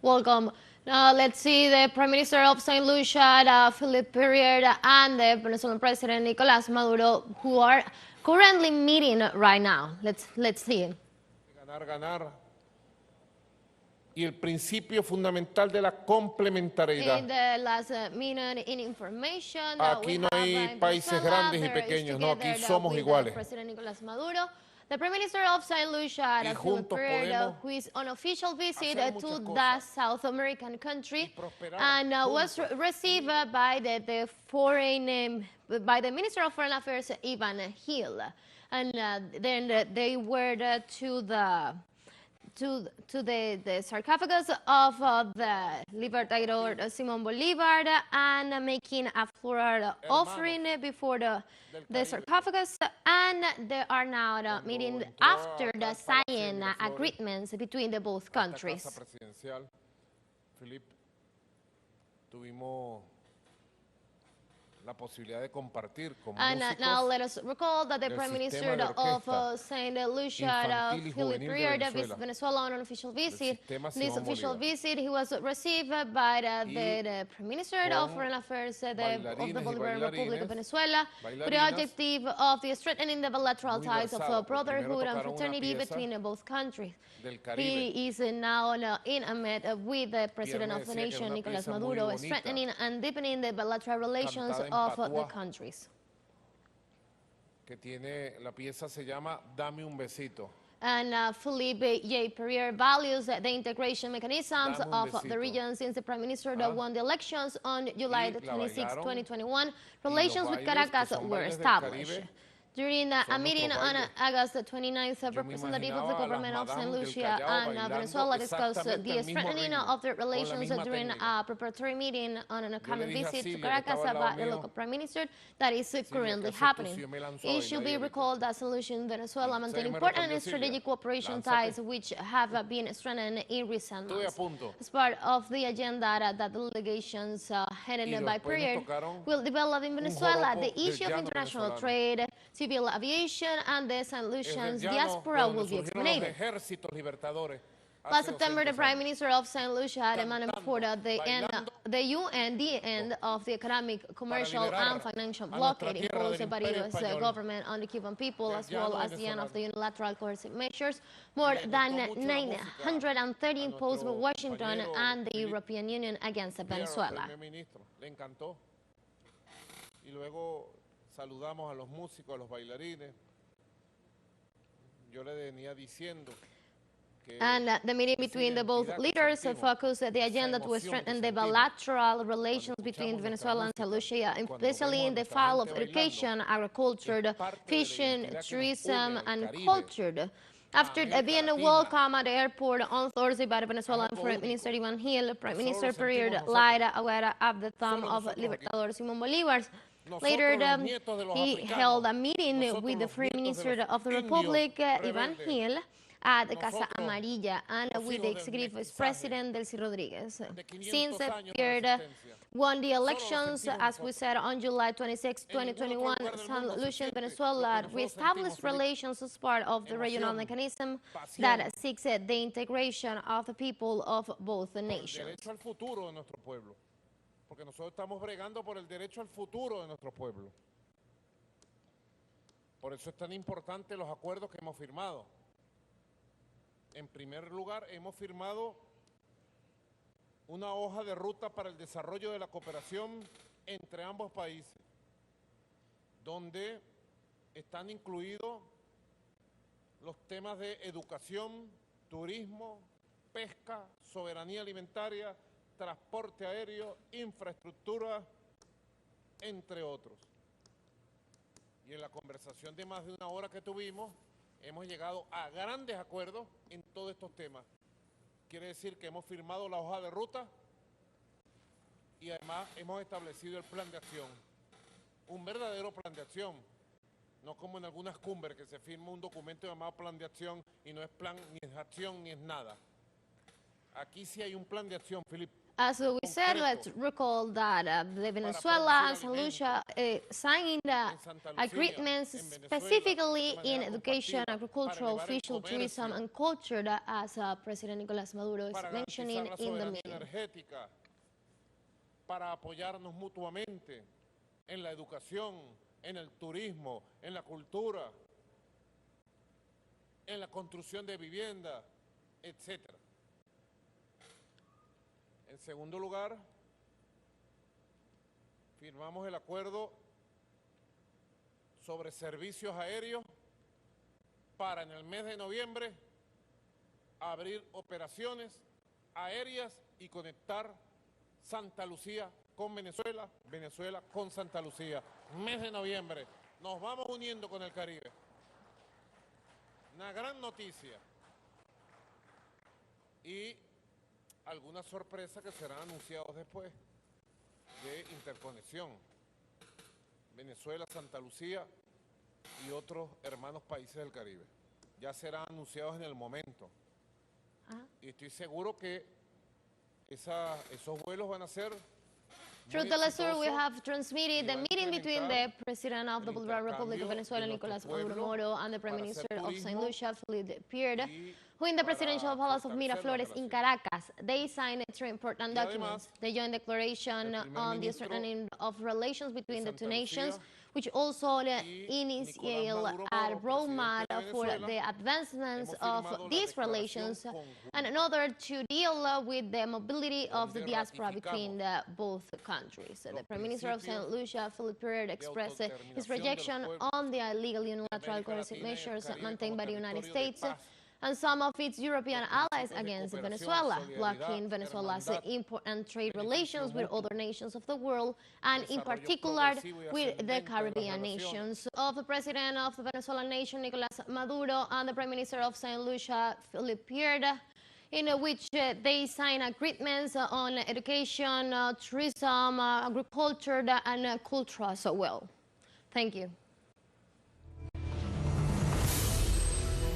Welcome. Now let's see the Prime Minister of St. Lucia, Philip Pierre, and the Venezuelan President Nicolas Maduro, who are currently meeting right now. Let's see. Ganar. Y el principio fundamental de la complementariedad. In the last minute in information, aquí no hay países grandes y pequeños, no, aquí somos iguales. President Nicolas Maduro, the Prime Minister of St. Lucia, Philip Pierre, who is on official visit to the South American country, and was received by the Minister of Foreign Affairs, Ivan Hill, and then they were to the sarcophagus of the Libertador Simón Bolívar and making a floral offering before the sarcophagus, and they are now meeting after the signing agreements between the both countries. La posibilidad de compartir con and now let us recall that the Prime Minister of St. Lucia, Philip Pierre, visits Venezuela on an official visit. This official visit, he was received by the Prime Minister of Foreign Affairs of the Bolivarian Republic of Venezuela, with the objective of strengthening the bilateral ties of brotherhood and fraternity between both countries. He is now in a meeting with the President of the nation, Nicolas Maduro, strengthening and deepening the bilateral relations of the countries. Que tiene, la pieza se llama Dame un besito. And Philippe J. Pierre values the integration mechanisms of the region since the Prime Minister won the elections on July 26, 2021. Relations with Caracas were established. During a meeting on August 29th, a representative of the government of St. Lucia and Venezuela discussed the strengthening of the relations during a preparatory meeting on an upcoming visit to Caracas by the local Prime Minister that is currently happening. It should be recalled that St. Lucia and Venezuela maintain important strategic cooperation ties which have been strengthened in recent months. As part of the agenda that the delegations headed by Pierre will develop in Venezuela, the issue of international trade, civil aviation, and the St. Lucians diaspora will be examined. Last September, the Prime Minister of St. Lucia demanded for the end of the economic, commercial, and financial blockade imposed by the U.S. government on the Cuban people, as well as the end of the unilateral coercive measures. More than 930 imposed by Washington and the European Union against Venezuela. Saludamos a los músicos, a los bailarines. Yo le venía diciendo que and the meeting between the both leaders focused the agenda to strengthen the bilateral relations between Venezuela and St. Lucia, especially in the field of education, agriculture, fishing, tourism, and culture. After being welcomed at the airport on Thursday by the Venezuelan Foreign Minister Ivan Hill, Prime Minister Pierre laid at the thumb of Libertador Simón Bolívar. Later, he held a meeting with the Foreign Minister of the Republic, Ivan Hill, at the Casa Amarilla and with the Executive Vice President Delcy Rodriguez. Since Pierre won the elections, as we said, on July 26, 2021, St. Lucia and Venezuela reestablished relations as part of the regional mechanism that seeks the integration of the people of both nations. Porque nosotros estamos bregando por el derecho al futuro de nuestro pueblo. Por eso es tan importante los acuerdos que hemos firmado. En primer lugar, hemos firmado una hoja de ruta para el desarrollo de la cooperación entre ambos países, donde están incluidos los temas de educación, turismo, pesca, soberanía alimentaria, transporte aéreo, infraestructura, entre otros. Y en la conversación de más de una hora que tuvimos, hemos llegado a grandes acuerdos en todos estos temas. Quiere decir que hemos firmado la hoja de ruta y además hemos establecido el plan de acción. Un verdadero plan de acción, no como en algunas cumbres que se firma un documento llamado plan de acción y no es plan, ni es acción, ni es nada. Aquí sí hay un plan de acción, Felipe. As we said, let's recall that Venezuela and St. Lucia signed agreements specifically in education, agricultural, fishery, tourism, and culture, as President Nicolas Maduro is mentioning in the meeting. Para apoyarnos mutuamente en la educación, en el turismo, en la cultura, en la construcción de vivienda, etc. En segundo lugar, firmamos el acuerdo sobre servicios aéreos para en el mes de noviembre abrir operaciones aéreas y conectar Santa Lucía con Venezuela, Venezuela con Santa Lucía. Mes de noviembre, nos vamos uniendo con el Caribe. Una gran noticia. Y algunas sorpresas que serán anunciados después de interconexión. Venezuela, Santa Lucía y otros hermanos países del Caribe. Ya serán anunciados en el momento. Y estoy seguro que esos vuelos van a ser through teleSUR, we have transmitted the meeting between the President of the Bolivarian Republic of Venezuela, Nicolas Maduro, and the Prime Minister of St. Lucia, Pierre, who in the Presidential Palace of Miraflores in Caracas, they signed three important documents. The joint declaration on the strengthening of relations between the two nations, which also initiate a roadmap for the advancements of these relations, and another to deal with the mobility of the diaspora between both countries. The Prime Minister of St. Lucia, Pierre, expressed his rejection on the illegal unilateral coercive measures maintained by the United States and some of its European allies against Venezuela, blocking Venezuela's important trade relations with other nations of the world, and in particular with the Caribbean nations. Of the President of the Venezuelan nation, Nicolas Maduro, and the Prime Minister of St. Lucia, Pierre, in which they sign agreements on education, tourism, agriculture, and culture as well. Thank you.